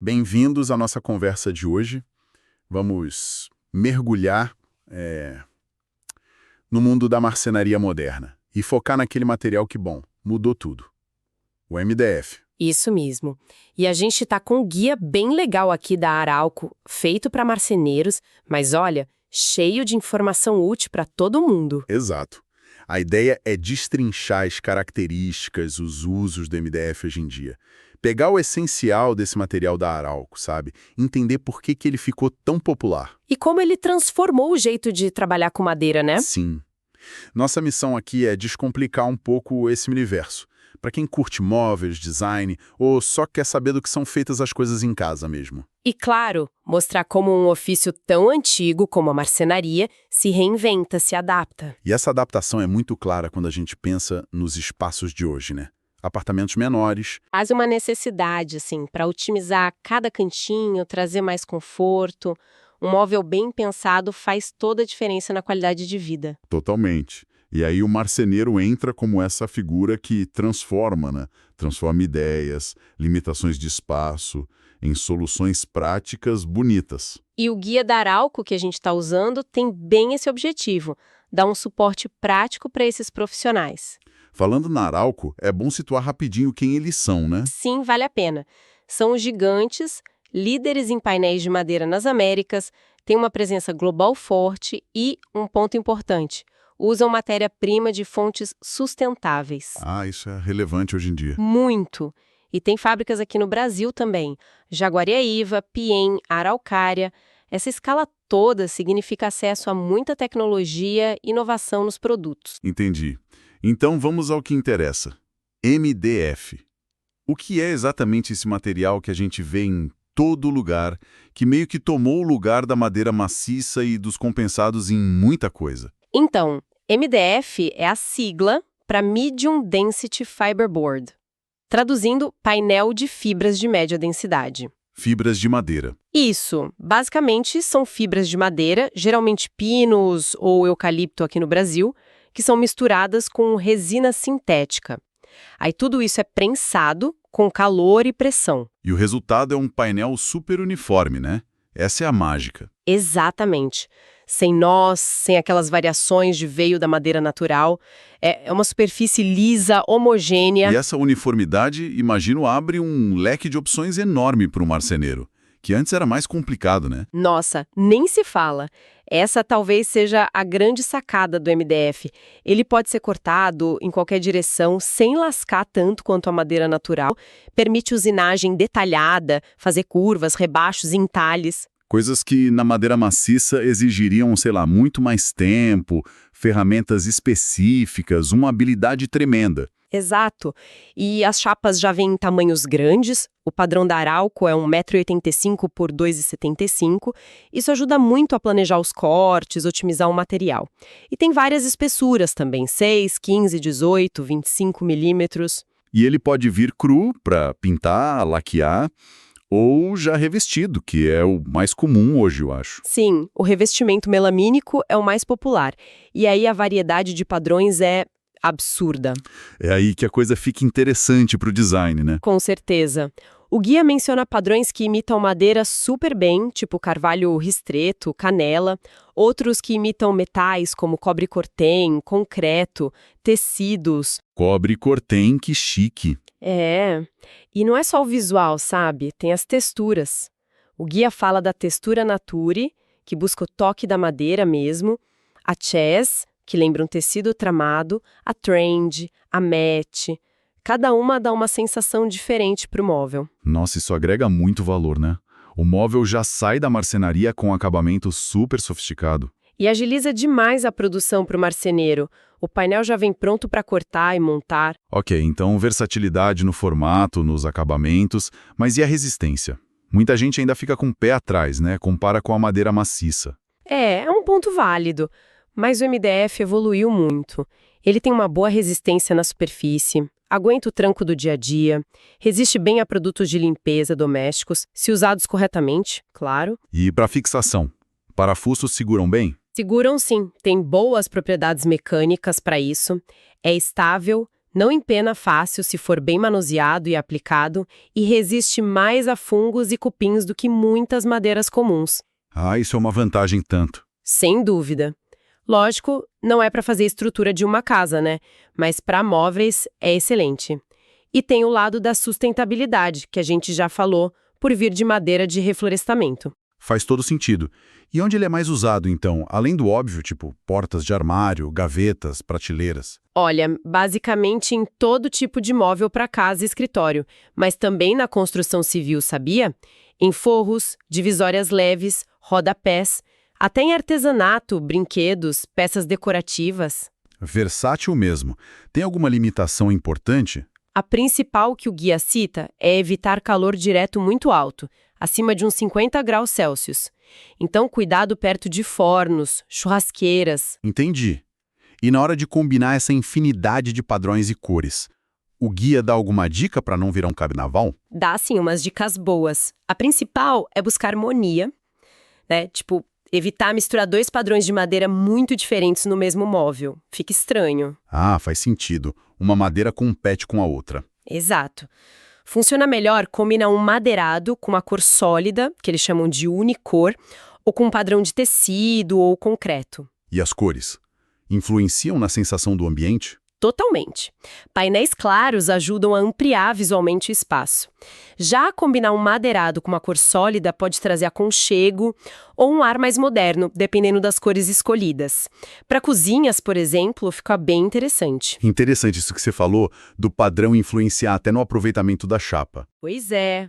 Bem-vindos à nossa conversa de hoje. Vamos mergulhar no mundo da marcenaria moderna e focar naquele material que, bom, mudou tudo. O MDF. Isso mesmo. E a gente tá com um guia bem legal aqui da Arauco, feito para marceneiros, mas olha, cheio de informação útil para todo mundo. Exato. A ideia é destrinchar as características, os usos do MDF hoje em dia. Pegar o essencial desse material da Arauco, sabe? Entender por que ele ficou tão popular. E como ele transformou o jeito de trabalhar com madeira, né? Sim. Nossa missão aqui é descomplicar um pouco esse universo. Para quem curte móveis, design, ou só quer saber do que são feitas as coisas em casa mesmo. E claro, mostrar como um ofício tão antigo como a marcenaria se reinventa, se adapta. E essa adaptação é muito clara quando a gente pensa nos espaços de hoje, né? Apartamentos menores. Faz uma necessidade, assim, para otimizar cada cantinho, trazer mais conforto. Um móvel bem pensado faz toda a diferença na qualidade de vida. Totalmente. E aí o marceneiro entra como essa figura que transforma, né? Transforma ideias, limitações de espaço, em soluções práticas bonitas. E o guia da Arauco que a gente está usando tem bem esse objetivo, dar um suporte prático para esses profissionais. Falando na Arauco, é bom situar rapidinho quem eles são, né? Sim, vale a pena. São os gigantes, líderes em painéis de madeira nas Américas, têm uma presença global forte e, um ponto importante, usam matéria-prima de fontes sustentáveis. Ah, isso é relevante hoje em dia. Muito! E tem fábricas aqui no Brasil também. Jaguariaíva, Piem, Araucária. Essa escala toda significa acesso a muita tecnologia e inovação nos produtos. Entendi. Então vamos ao que interessa. MDF. O que é exatamente esse material que a gente vê em todo lugar, que meio que tomou o lugar da madeira maciça e dos compensados em muita coisa? Então, MDF é a sigla para Medium Density Fiberboard, traduzindo painel de fibras de média densidade. Fibras de madeira. Isso, basicamente são fibras de madeira, geralmente pinos ou eucalipto aqui no Brasil, que são misturadas com resina sintética. Aí tudo isso é prensado com calor e pressão. E o resultado é um painel super uniforme, né? Essa é a mágica. Exatamente. Sem nós, sem aquelas variações de veio da madeira natural. É uma superfície lisa, homogênea. E essa uniformidade, imagino, abre um leque de opções enorme para o marceneiro, que antes era mais complicado, né? Nossa, nem se fala. Essa talvez seja a grande sacada do MDF. Ele pode ser cortado em qualquer direção, sem lascar tanto quanto a madeira natural. Permite usinagem detalhada, fazer curvas, rebaixos e entalhes. Coisas que na madeira maciça exigiriam, sei lá, muito mais tempo, ferramentas específicas, uma habilidade tremenda. Exato. E as chapas já vêm em tamanhos grandes. O padrão da Arauco é 1,85 m por 2,75 m. Isso ajuda muito a planejar os cortes, otimizar o material. E tem várias espessuras também, 6, 15, 18, 25 milímetros. E ele pode vir cru para pintar, laquear, ou já revestido, que é o mais comum hoje, eu acho. Sim, o revestimento melamínico é o mais popular. E aí a variedade de padrões é absurda. É aí que a coisa fica interessante para o design, né? Com certeza. O guia menciona padrões que imitam madeira super bem, tipo carvalho ristreto, canela, outros que imitam metais como cobre cortem, concreto, tecidos. Cobre cortem, que chique. E não é só o visual, sabe? Tem as texturas. O guia fala da textura nature, que busca o toque da madeira mesmo, a chess, que lembra um tecido tramado, a trend, a matte. Cada uma dá uma sensação diferente para o móvel. Nossa, isso agrega muito valor, né? O móvel já sai da marcenaria com um acabamento super sofisticado. E agiliza demais a produção para o marceneiro. O painel já vem pronto para cortar e montar. Ok, então versatilidade no formato, nos acabamentos, mas e a resistência? Muita gente ainda fica com o pé atrás, né? Compara com a madeira maciça. É um ponto válido. Mas o MDF evoluiu muito. Ele tem uma boa resistência na superfície, aguenta o tranco do dia a dia, resiste bem a produtos de limpeza domésticos, se usados corretamente, claro. E para fixação? Parafusos seguram bem? Seguram sim, tem boas propriedades mecânicas para isso, é estável, Não empena fácil se for bem manuseado e aplicado e resiste mais a fungos e cupins do que muitas madeiras comuns. Ah, isso é uma vantagem tanto. Sem dúvida. Lógico, não é para fazer estrutura de uma casa, né? Mas para móveis é excelente. E tem o lado da sustentabilidade, que a gente já falou, por vir de madeira de reflorestamento. Faz todo sentido. E onde ele é mais usado, então? Além do óbvio, tipo portas de armário, gavetas, prateleiras. Olha, basicamente em todo tipo de móvel para casa e escritório, mas também na construção civil, sabia? Em forros, divisórias leves, rodapés, até em artesanato, brinquedos, peças decorativas. Versátil mesmo. Tem alguma limitação importante? A principal que o guia cita é evitar calor direto muito alto, acima de uns 50 graus Celsius. Então, cuidado perto de fornos, churrasqueiras. Entendi. E na hora de combinar essa infinidade de padrões e cores, o guia dá alguma dica para não virar um carnaval? Dá, sim, umas dicas boas. A principal é buscar harmonia, né? Tipo, evitar misturar dois padrões de madeira muito diferentes no mesmo móvel. Fica estranho. Ah, faz sentido. Uma madeira compete com a outra. Exato. Funciona melhor combinar um madeirado com uma cor sólida, que eles chamam de unicor, ou com um padrão de tecido ou concreto. E as cores? Influenciam na sensação do ambiente? Totalmente. Painéis claros ajudam a ampliar visualmente o espaço. Já combinar um madeirado com uma cor sólida pode trazer aconchego ou um ar mais moderno, dependendo das cores escolhidas. Para cozinhas, por exemplo, fica bem interessante. Interessante isso que você falou, do padrão influenciar até no aproveitamento da chapa. Pois é.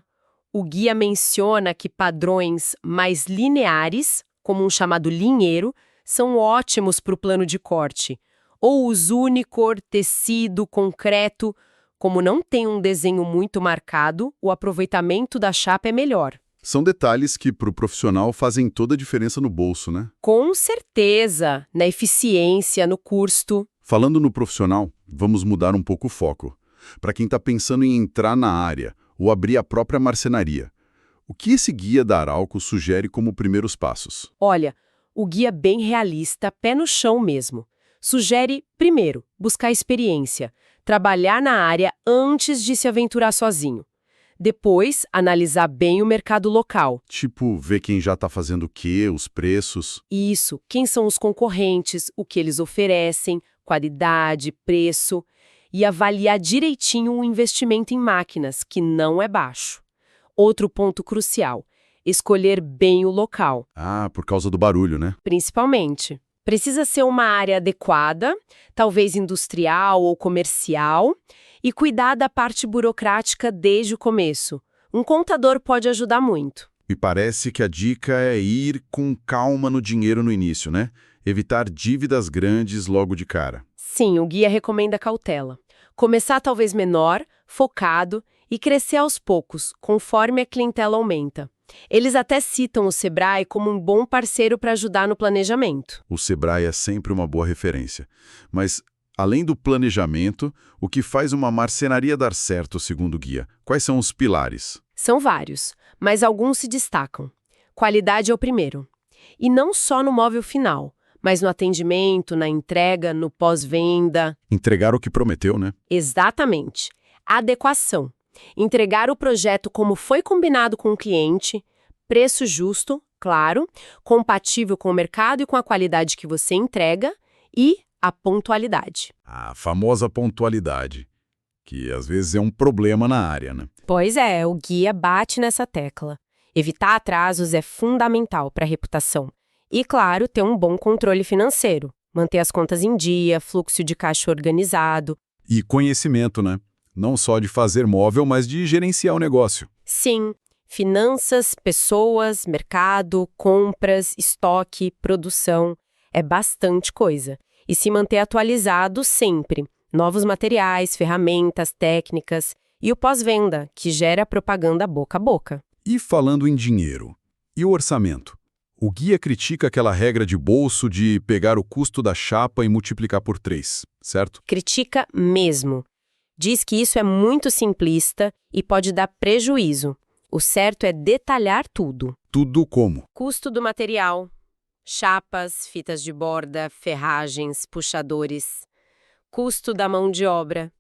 O guia menciona que padrões mais lineares, como um chamado linheiro, são ótimos para o plano de corte. Ou os unicor, tecido, concreto. Como não tem um desenho muito marcado, o aproveitamento da chapa é melhor. São detalhes que, para o profissional, fazem toda a diferença no bolso, né? Com certeza, na eficiência, no custo. Falando no profissional, vamos mudar um pouco o foco. Para quem está pensando em entrar na área ou abrir a própria marcenaria, o que esse guia da Arauco sugere como primeiros passos? Olha, o guia bem realista, pé no chão mesmo. Sugere, primeiro, buscar experiência, trabalhar na área antes de se aventurar sozinho. Depois, analisar bem o mercado local. Tipo, ver quem já está fazendo o quê, os preços. Isso, quem são os concorrentes, o que eles oferecem, qualidade, preço. E avaliar direitinho o investimento em máquinas, que não é baixo. Outro ponto crucial, escolher bem o local. Ah, por causa do barulho, né? Principalmente. Precisa ser uma área adequada, talvez industrial ou comercial, e cuidar da parte burocrática desde o começo. Um contador pode ajudar muito. Me parece que a dica é ir com calma no dinheiro no início, né? Evitar dívidas grandes logo de cara. Sim, o guia recomenda cautela. Começar talvez menor, focado, e crescer aos poucos, conforme a clientela aumenta. Eles até citam o Sebrae como um bom parceiro para ajudar no planejamento. O Sebrae é sempre uma boa referência. Mas, além do planejamento, o que faz uma marcenaria dar certo, segundo o guia? Quais são os pilares? São vários, mas alguns se destacam. Qualidade é o primeiro. E não só no móvel final, mas no atendimento, na entrega, no pós-venda. Entregar o que prometeu, né? Exatamente. Adequação. Entregar o projeto como foi combinado com o cliente, preço justo, claro, compatível com o mercado e com a qualidade que você entrega, e a pontualidade. A famosa pontualidade, que às vezes é um problema na área, né? Pois é, o guia bate nessa tecla. Evitar atrasos é fundamental para a reputação. E, claro, ter um bom controle financeiro. Manter as contas em dia, fluxo de caixa organizado. E conhecimento, né? Não só de fazer móvel, mas de gerenciar o negócio. Sim, finanças, pessoas, mercado, compras, estoque, produção. É bastante coisa. E se manter atualizado sempre. Novos materiais, ferramentas, técnicas. E o pós-venda, que gera propaganda boca a boca. E falando em dinheiro, e o orçamento? O guia critica aquela regra de bolso de pegar o custo da chapa e multiplicar por 3, certo? Critica mesmo. Diz que isso é muito simplista e pode dar prejuízo. O certo é detalhar tudo. Tudo como? Custo do material, chapas, fitas de borda, ferragens, puxadores. Custo da mão de obra,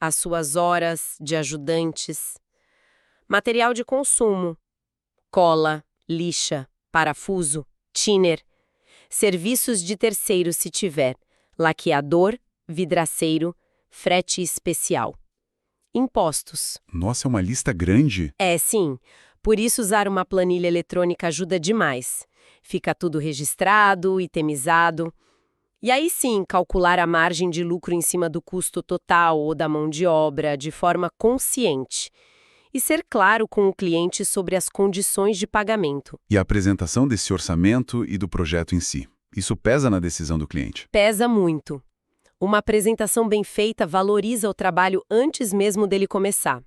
as suas horas de ajudantes. Material de consumo: cola, lixa, parafuso, thinner. Serviços de terceiro se tiver: laqueador, vidraceiro, frete especial. Impostos. Nossa, é uma lista grande. É, sim. Por isso usar uma planilha eletrônica ajuda demais. Fica tudo registrado, itemizado. E aí sim, calcular a margem de lucro em cima do custo total ou da mão de obra de forma consciente. E ser claro com o cliente sobre as condições de pagamento. E a apresentação desse orçamento e do projeto em si. Isso pesa na decisão do cliente? Pesa muito. Uma apresentação bem feita valoriza o trabalho antes mesmo dele começar.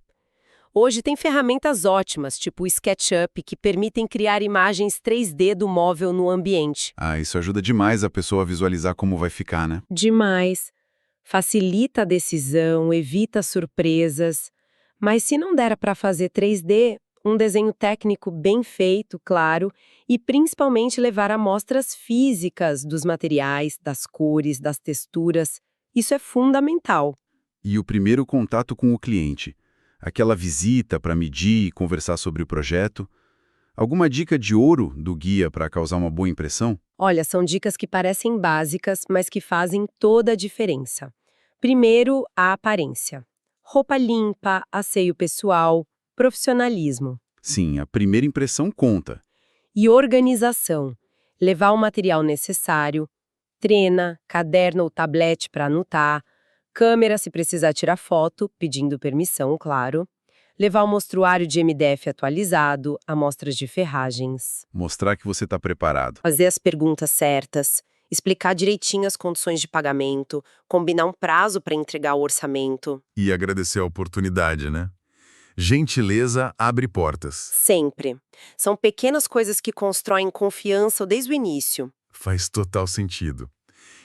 Hoje tem ferramentas ótimas, tipo o SketchUp, que permitem criar imagens 3D do móvel no ambiente. Ah, isso ajuda demais a pessoa a visualizar como vai ficar, né? Demais. Facilita a decisão, evita surpresas. Mas se não der para fazer 3D, um desenho técnico bem feito, claro, e principalmente levar amostras físicas dos materiais, das cores, das texturas, isso é fundamental. E o primeiro contato com o cliente, aquela visita para medir e conversar sobre o projeto. Alguma dica de ouro do guia para causar uma boa impressão? Olha, são dicas que parecem básicas, mas que fazem toda a diferença. Primeiro, a aparência. Roupa limpa, asseio pessoal, profissionalismo. Sim, a primeira impressão conta. E organização. Levar o material necessário, trena, caderno ou tablete para anotar, câmera se precisar tirar foto, pedindo permissão, claro. Levar o mostruário de MDF atualizado, amostras de ferragens. Mostrar que você está preparado. Fazer as perguntas certas, explicar direitinho as condições de pagamento, combinar um prazo para entregar o orçamento. E agradecer a oportunidade, né? Gentileza abre portas. Sempre. São pequenas coisas que constroem confiança desde o início. Faz total sentido.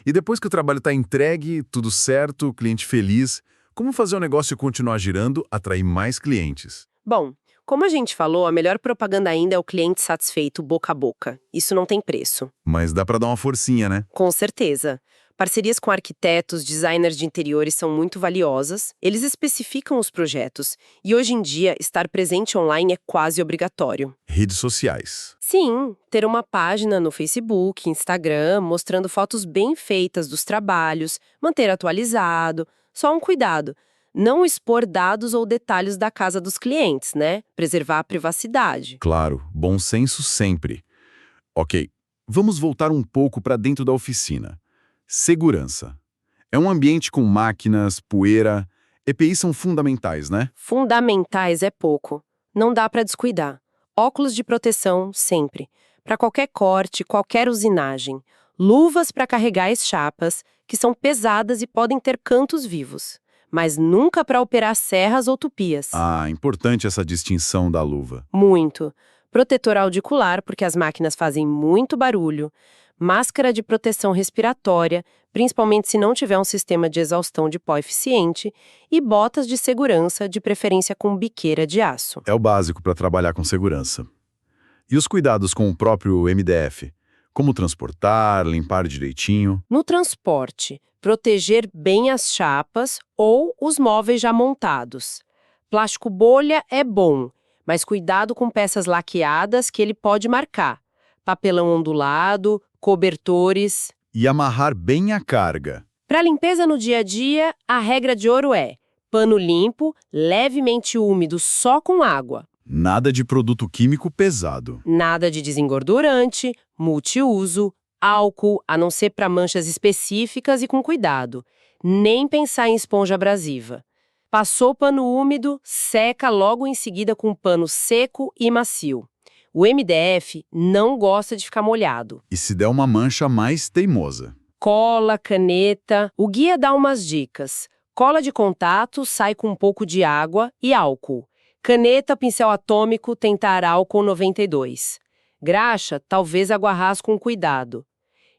E depois que o trabalho está entregue, tudo certo, o cliente feliz, como fazer o negócio continuar girando, atrair mais clientes? Bom, como a gente falou, a melhor propaganda ainda é o cliente satisfeito boca a boca. Isso não tem preço. Mas dá para dar uma forcinha, né? Com certeza. Parcerias com arquitetos, designers de interiores são muito valiosas. Eles especificam os projetos. E hoje em dia, estar presente online é quase obrigatório. Redes sociais. Sim, ter uma página no Facebook, Instagram, mostrando fotos bem feitas dos trabalhos, manter atualizado. Só um cuidado: não expor dados ou detalhes da casa dos clientes, né? Preservar a privacidade. Claro, bom senso sempre. Ok, vamos voltar um pouco para dentro da oficina. Segurança. É um ambiente com máquinas, poeira. EPIs são fundamentais, né? Fundamentais é pouco. Não dá para descuidar. Óculos de proteção, sempre. Para qualquer corte, qualquer usinagem. Luvas para carregar as chapas, que são pesadas e podem ter cantos vivos. Mas nunca para operar serras ou tupias. Ah, importante essa distinção da luva. Muito. Protetor auricular, porque as máquinas fazem muito barulho. Máscara de proteção respiratória, principalmente se não tiver um sistema de exaustão de pó eficiente. E botas de segurança, de preferência com biqueira de aço. É o básico para trabalhar com segurança. E os cuidados com o próprio MDF? Como transportar, limpar direitinho? No transporte, proteger bem as chapas ou os móveis já montados. Plástico bolha é bom, mas cuidado com peças laqueadas que ele pode marcar. Papelão ondulado, cobertores. E amarrar bem a carga. Para limpeza no dia a dia, a regra de ouro é: pano limpo, levemente úmido só com água. Nada de produto químico pesado. Nada de desengordurante, multiuso, álcool, a não ser para manchas específicas e com cuidado. Nem pensar em esponja abrasiva. Passou pano úmido, seca logo em seguida com pano seco e macio. O MDF não gosta de ficar molhado. E se der uma mancha mais teimosa? Cola, caneta. O guia dá umas dicas. Cola de contato sai com um pouco de água e álcool. Caneta, pincel atômico, tentar álcool 92. Graxa, talvez aguarrás com cuidado.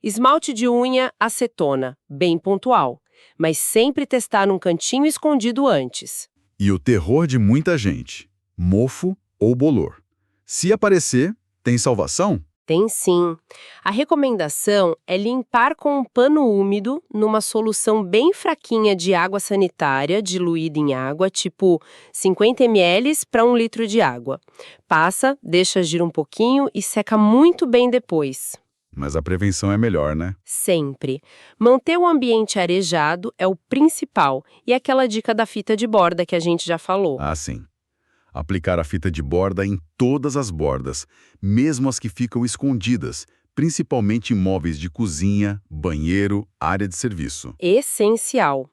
Esmalte de unha, acetona, bem pontual. Mas sempre testar num cantinho escondido antes. E o terror de muita gente: mofo ou bolor. Se aparecer, tem salvação? Tem sim. A recomendação é limpar com um pano úmido numa solução bem fraquinha de água sanitária diluída em água, tipo 50 ml para 1 litro de água. Passa, deixa agir um pouquinho e seca muito bem depois. Mas a prevenção é melhor, né? Sempre. Manter o ambiente arejado é o principal e aquela dica da fita de borda que a gente já falou. Ah, sim. Aplicar a fita de borda em todas as bordas, mesmo as que ficam escondidas, principalmente em móveis de cozinha, banheiro, área de serviço. Essencial.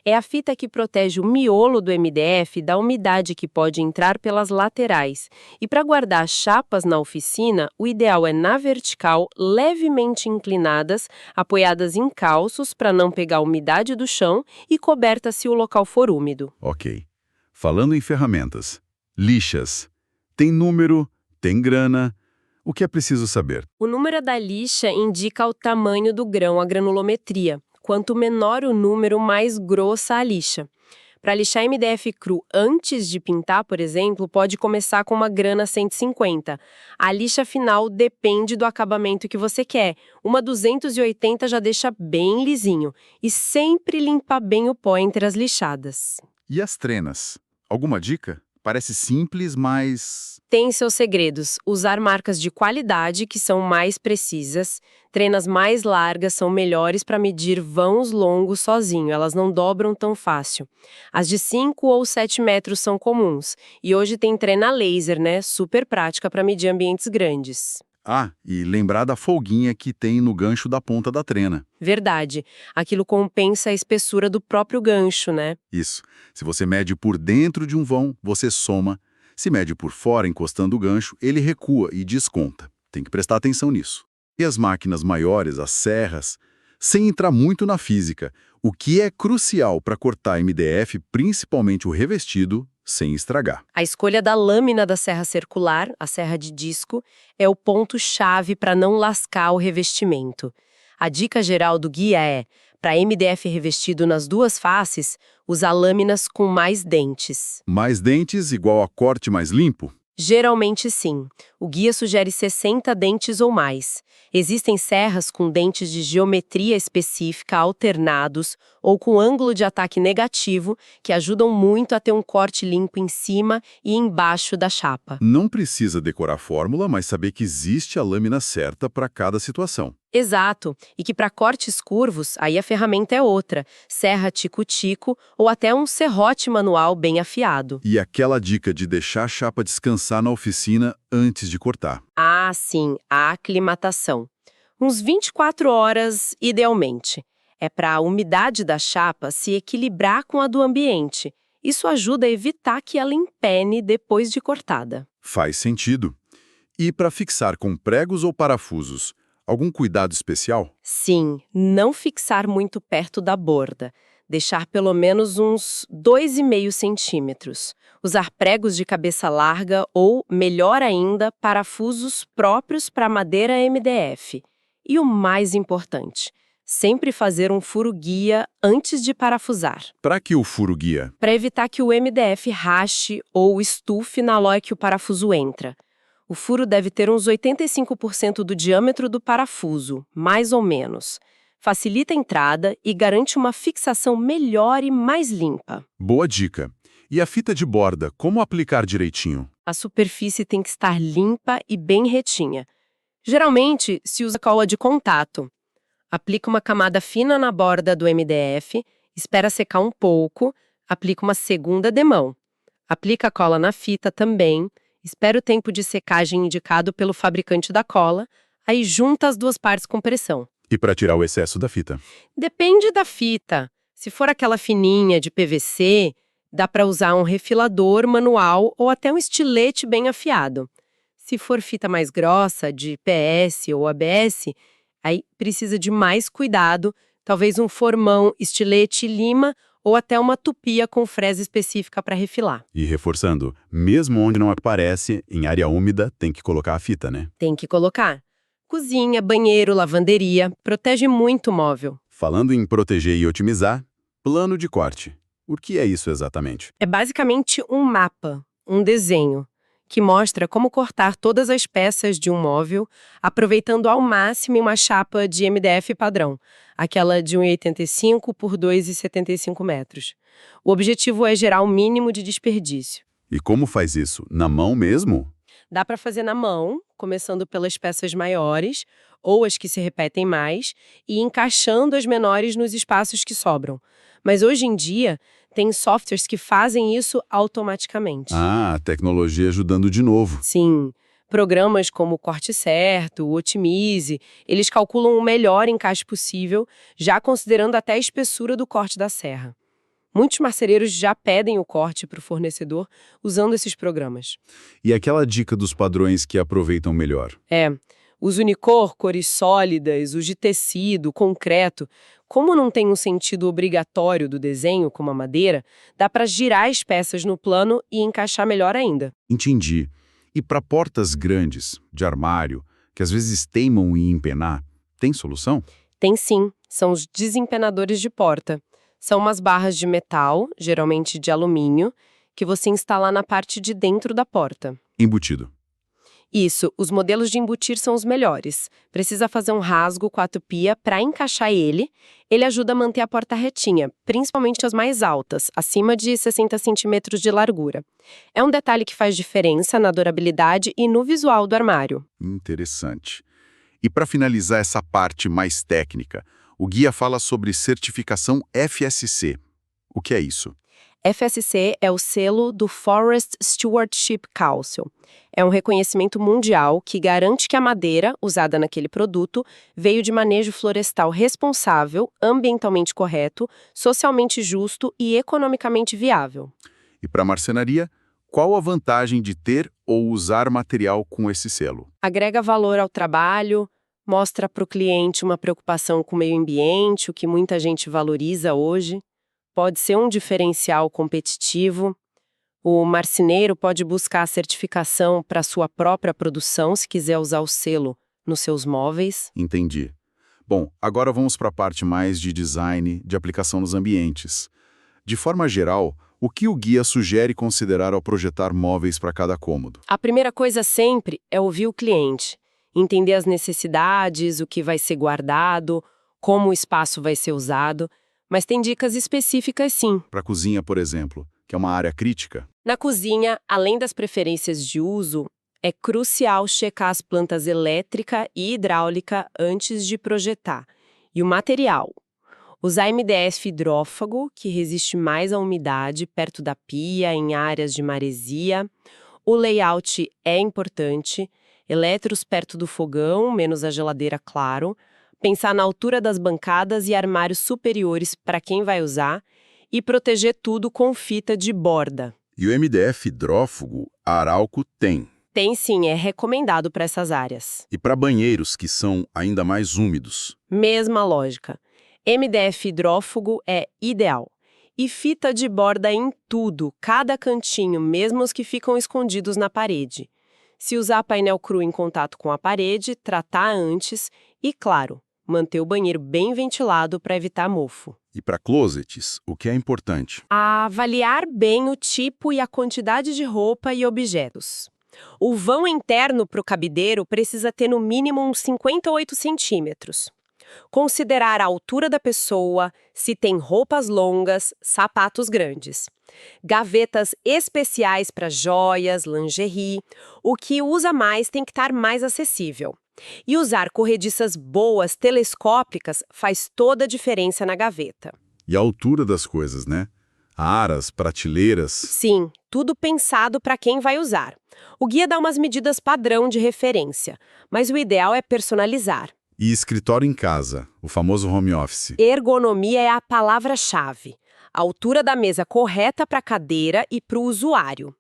É a fita que protege o miolo do MDF da umidade que pode entrar pelas laterais. E para guardar chapas na oficina, o ideal é na vertical, levemente inclinadas, apoiadas em calços para não pegar a umidade do chão e cobertas se o local for úmido. Ok. Falando em ferramentas, lixas. Tem número, tem grana. O que é preciso saber? O número da lixa indica o tamanho do grão, a granulometria. Quanto menor o número, mais grossa a lixa. Para lixar MDF cru antes de pintar, por exemplo, pode começar com uma grana 150. A lixa final depende do acabamento que você quer. Uma 280 já deixa bem lisinho. E sempre limpar bem o pó entre as lixadas. E as trenas? Alguma dica? Parece simples, mas... Tem seus segredos. Usar marcas de qualidade, que são mais precisas. Trenas mais largas são melhores para medir vãos longos sozinho, elas não dobram tão fácil. As de 5 ou 7 metros são comuns. E hoje tem trena laser, né? Super prática para medir ambientes grandes. Ah, e lembrar da folguinha que tem no gancho da ponta da trena. Verdade. Aquilo compensa a espessura do próprio gancho, né? Isso. Se você mede por dentro de um vão, você soma. Se mede por fora, encostando o gancho, ele recua e desconta. Tem que prestar atenção nisso. E as máquinas maiores, as serras, sem entrar muito na física, o que é crucial para cortar MDF, principalmente o revestido, sem estragar. A escolha da lâmina da serra circular, a serra de disco, é o ponto-chave para não lascar o revestimento. A dica geral do guia é, para MDF revestido nas duas faces, usar lâminas com mais dentes. Mais dentes igual a corte mais limpo? Geralmente sim. O guia sugere 60 dentes ou mais. Existem serras com dentes de geometria específica alternados ou com ângulo de ataque negativo que ajudam muito a ter um corte limpo em cima e embaixo da chapa. Não precisa decorar a fórmula, mas saber que existe a lâmina certa para cada situação. Exato, e que para cortes curvos, aí a ferramenta é outra, serra tico-tico ou até um serrote manual bem afiado. E aquela dica de deixar a chapa descansar na oficina antes de cortar. Ah, sim, a aclimatação. Uns 24 horas, idealmente. É para a umidade da chapa se equilibrar com a do ambiente. Isso ajuda a evitar que ela empene depois de cortada. Faz sentido. E para fixar com pregos ou parafusos, algum cuidado especial? Sim, não fixar muito perto da borda. Deixar pelo menos uns 2,5 centímetros. Usar pregos de cabeça larga ou, melhor ainda, parafusos próprios para madeira MDF. E o mais importante, sempre fazer um furo guia antes de parafusar. Para que o furo guia? Para evitar que o MDF rache ou estufe na hora que o parafuso entra. O furo deve ter uns 85% do diâmetro do parafuso, mais ou menos. Facilita a entrada e garante uma fixação melhor e mais limpa. Boa dica. E a fita de borda, como aplicar direitinho? A superfície tem que estar limpa e bem retinha. Geralmente, se usa cola de contato. Aplica uma camada fina na borda do MDF, espera secar um pouco, aplica uma segunda demão. Aplica a cola na fita também, espera o tempo de secagem indicado pelo fabricante da cola, aí junta as duas partes com pressão. E para tirar o excesso da fita? Depende da fita. Se for aquela fininha de PVC, dá para usar um refilador manual ou até um estilete bem afiado. Se for fita mais grossa, de PS ou ABS, aí precisa de mais cuidado, talvez um formão, estilete, lima ou até uma tupia com fresa específica para refilar. E reforçando, mesmo onde não aparece, em área úmida, tem que colocar a fita, né? Tem que colocar. Cozinha, banheiro, lavanderia, protege muito o móvel. Falando em proteger e otimizar, plano de corte. O que é isso exatamente? É basicamente um mapa, um desenho, que mostra como cortar todas as peças de um móvel, aproveitando ao máximo uma chapa de MDF padrão, aquela de 1,85 por 2,75 metros. O objetivo é gerar o mínimo de desperdício. E como faz isso? Na mão mesmo? Dá para fazer na mão, começando pelas peças maiores, ou as que se repetem mais, e encaixando as menores nos espaços que sobram. Mas hoje em dia, tem softwares que fazem isso automaticamente. Ah, a tecnologia ajudando de novo. Sim, programas como o Corte Certo, o Otimize, eles calculam o melhor encaixe possível, já considerando até a espessura do corte da serra. Muitos marcereiros já pedem o corte para o fornecedor usando esses programas. E aquela dica dos padrões que aproveitam melhor? Os Unicor, cores sólidas, os de tecido, concreto, como não tem um sentido obrigatório do desenho, como a madeira, dá para girar as peças no plano e encaixar melhor ainda. Entendi. E para portas grandes, de armário, que às vezes teimam em empenar, tem solução? Tem sim, são os desempenadores de porta. São umas barras de metal, geralmente de alumínio, que você instala na parte de dentro da porta. Embutido. Isso, os modelos de embutir são os melhores. Precisa fazer um rasgo com a tupia para encaixar ele. Ele ajuda a manter a porta retinha, principalmente as mais altas, acima de 60 centímetros de largura. É um detalhe que faz diferença na durabilidade e no visual do armário. Interessante. E para finalizar essa parte mais técnica, o guia fala sobre certificação FSC. O que é isso? FSC é o selo do Forest Stewardship Council. É um reconhecimento mundial que garante que a madeira usada naquele produto veio de manejo florestal responsável, ambientalmente correto, socialmente justo e economicamente viável. E para marcenaria, qual a vantagem de ter ou usar material com esse selo? Agrega valor ao trabalho, mostra para o cliente uma preocupação com o meio ambiente, o que muita gente valoriza hoje. Pode ser um diferencial competitivo. O marceneiro pode buscar a certificação para sua própria produção, se quiser usar o selo nos seus móveis. Entendi. Bom, agora vamos para a parte mais de design, de aplicação nos ambientes. De forma geral, o que o guia sugere considerar ao projetar móveis para cada cômodo? A primeira coisa sempre é ouvir o cliente, entender as necessidades, o que vai ser guardado, como o espaço vai ser usado. Mas tem dicas específicas sim. Para a cozinha, por exemplo, que é uma área crítica? Na cozinha, além das preferências de uso, é crucial checar as plantas elétrica e hidráulica antes de projetar. E o material. Usar MDF hidrófago, que resiste mais à umidade perto da pia, em áreas de maresia. O layout é importante. Eletros perto do fogão, menos a geladeira, claro. Pensar na altura das bancadas e armários superiores para quem vai usar e proteger tudo com fita de borda. E o MDF hidrófugo, a Arauco tem. Tem sim, é recomendado para essas áreas. E para banheiros que são ainda mais úmidos? Mesma lógica. MDF hidrófugo é ideal. E fita de borda em tudo, cada cantinho, mesmo os que ficam escondidos na parede. Se usar painel cru em contato com a parede, tratar antes e, claro, manter o banheiro bem ventilado para evitar mofo. E para closets, o que é importante? Avaliar bem o tipo e a quantidade de roupa e objetos. O vão interno para o cabideiro precisa ter no mínimo uns 58 centímetros. Considerar a altura da pessoa, se tem roupas longas, sapatos grandes. Gavetas especiais para joias, lingerie. O que usa mais tem que estar mais acessível. E usar corrediças boas, telescópicas, faz toda a diferença na gaveta. E a altura das coisas, né? Aras, prateleiras. Sim, tudo pensado para quem vai usar. O guia dá umas medidas padrão de referência, mas o ideal é personalizar. E escritório em casa, o famoso home office. Ergonomia é a palavra-chave. A altura da mesa correta para a cadeira e para o usuário.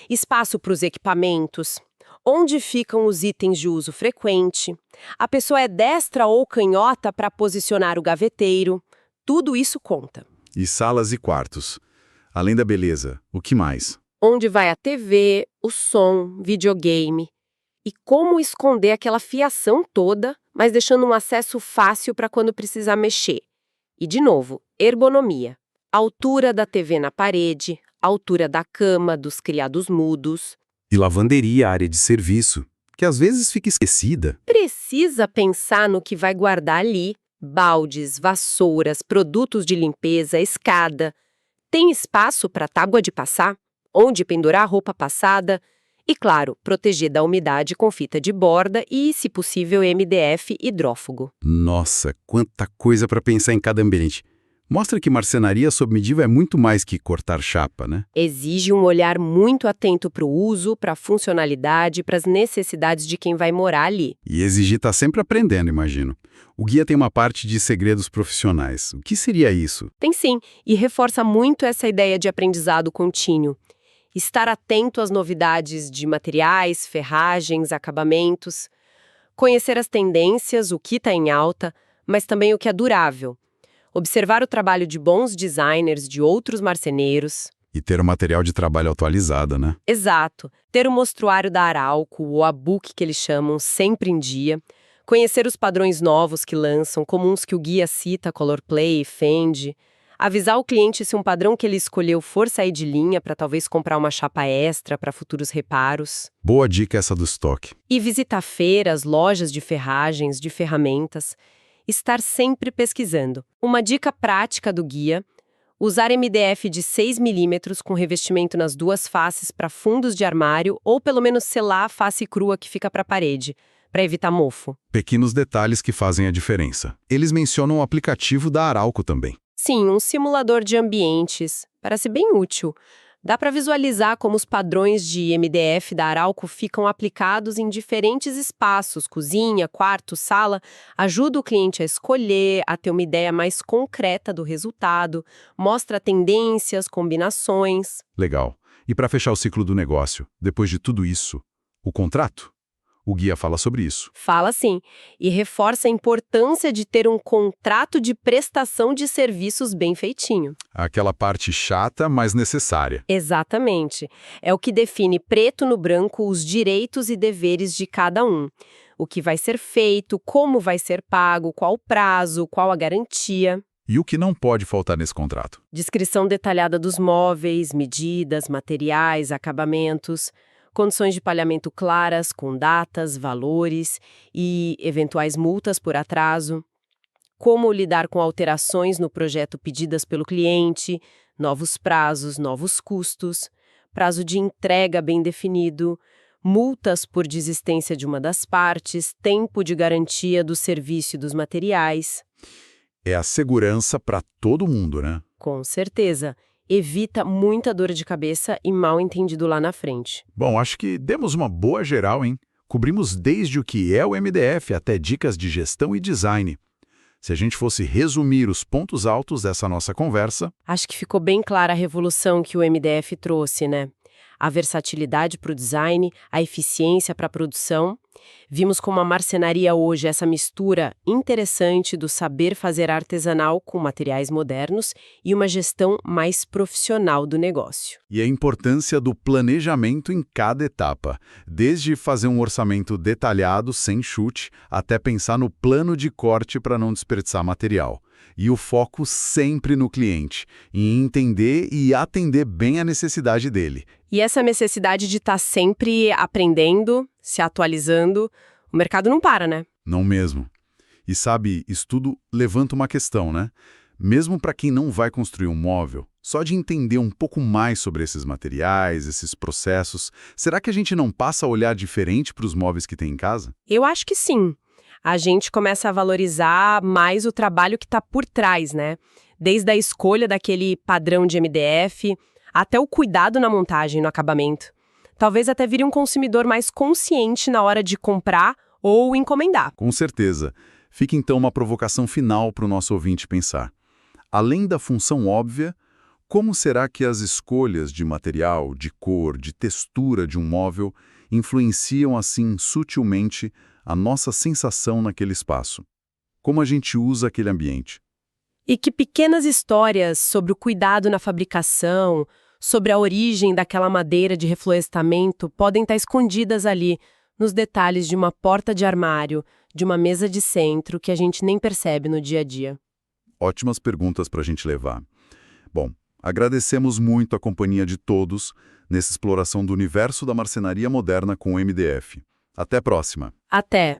Espaço para os equipamentos. Onde ficam os itens de uso frequente. A pessoa é destra ou canhota para posicionar o gaveteiro. Tudo isso conta. E salas e quartos. Além da beleza, o que mais? Onde vai a TV, o som, videogame. E como esconder aquela fiação toda, mas deixando um acesso fácil para quando precisar mexer. E, de novo, ergonomia. Altura da TV na parede, altura da cama, dos criados mudos. E lavanderia, área de serviço, que às vezes fica esquecida. Precisa pensar no que vai guardar ali. Baldes, vassouras, produtos de limpeza, escada. Tem espaço para tábua de passar? Onde pendurar a roupa passada? E, claro, proteger da umidade com fita de borda e, se possível, MDF hidrófugo. Nossa, quanta coisa para pensar em cada ambiente. Mostra que marcenaria sob medida é muito mais que cortar chapa, né? Exige um olhar muito atento para o uso, para a funcionalidade, para as necessidades de quem vai morar ali. E exigir tá sempre aprendendo, imagino. O guia tem uma parte de segredos profissionais. O que seria isso? Tem sim, e reforça muito essa ideia de aprendizado contínuo. Estar atento às novidades de materiais, ferragens, acabamentos. Conhecer as tendências, o que está em alta, mas também o que é durável. Observar o trabalho de bons designers de outros marceneiros. E ter o material de trabalho atualizado, né? Exato. Ter o mostruário da Arauco, ou a book que eles chamam, sempre em dia. Conhecer os padrões novos que lançam, como uns que o guia cita, Colorplay e Fendi. Avisar o cliente se um padrão que ele escolheu for sair de linha para talvez comprar uma chapa extra para futuros reparos. Boa dica essa do estoque. E visitar feiras, lojas de ferragens, de ferramentas. Estar sempre pesquisando. Uma dica prática do guia: usar MDF de 6 mm com revestimento nas duas faces para fundos de armário ou pelo menos selar a face crua que fica para a parede, para evitar mofo. Pequenos detalhes que fazem a diferença. Eles mencionam o aplicativo da Arauco também. Sim, um simulador de ambientes. Parece bem útil. Dá para visualizar como os padrões de MDF da Arauco ficam aplicados em diferentes espaços, cozinha, quarto, sala. Ajuda o cliente a escolher, a ter uma ideia mais concreta do resultado, mostra tendências, combinações. Legal. E para fechar o ciclo do negócio, depois de tudo isso, o contrato? O guia fala sobre isso. Fala sim, e reforça a importância de ter um contrato de prestação de serviços bem feitinho. Aquela parte chata, mas necessária. Exatamente. É o que define preto no branco os direitos e deveres de cada um. O que vai ser feito, como vai ser pago, qual o prazo, qual a garantia. E o que não pode faltar nesse contrato? Descrição detalhada dos móveis, medidas, materiais, acabamentos. Condições de pagamento claras, com datas, valores e eventuais multas por atraso. Como lidar com alterações no projeto pedidas pelo cliente, novos prazos, novos custos, prazo de entrega bem definido, multas por desistência de uma das partes, tempo de garantia do serviço e dos materiais. É a segurança para todo mundo, né? Com certeza. Evita muita dor de cabeça e mal entendido lá na frente. Bom, acho que demos uma boa geral, hein? Cobrimos desde o que é o MDF até dicas de gestão e design. Se a gente fosse resumir os pontos altos dessa nossa conversa... Acho que ficou bem clara a revolução que o MDF trouxe, né? A versatilidade para o design, a eficiência para a produção. Vimos como a marcenaria hoje é essa mistura interessante do saber fazer artesanal com materiais modernos e uma gestão mais profissional do negócio. E a importância do planejamento em cada etapa, desde fazer um orçamento detalhado, sem chute, até pensar no plano de corte para não desperdiçar material. E o foco sempre no cliente, em entender e atender bem a necessidade dele. E essa necessidade de estar sempre aprendendo, se atualizando, o mercado não para, né? Não mesmo. E sabe, isso tudo levanta uma questão, né? Mesmo para quem não vai construir um móvel, só de entender um pouco mais sobre esses materiais, esses processos, será que a gente não passa a olhar diferente para os móveis que tem em casa? Eu acho que sim. A gente começa a valorizar mais o trabalho que está por trás, né? Desde a escolha daquele padrão de MDF até o cuidado na montagem, no acabamento. Talvez até vire um consumidor mais consciente na hora de comprar ou encomendar. Com certeza. Fica então uma provocação final para o nosso ouvinte pensar. Além da função óbvia, como será que as escolhas de material, de cor, de textura de um móvel influenciam assim sutilmente a nossa sensação naquele espaço? Como a gente usa aquele ambiente? E que pequenas histórias sobre o cuidado na fabricação, sobre a origem daquela madeira de reflorestamento podem estar escondidas ali, nos detalhes de uma porta de armário, de uma mesa de centro que a gente nem percebe no dia a dia. Ótimas perguntas para a gente levar. Bom, Agradecemos muito a companhia de todos nessa exploração do universo da marcenaria moderna com o MDF. Até a próxima! Até!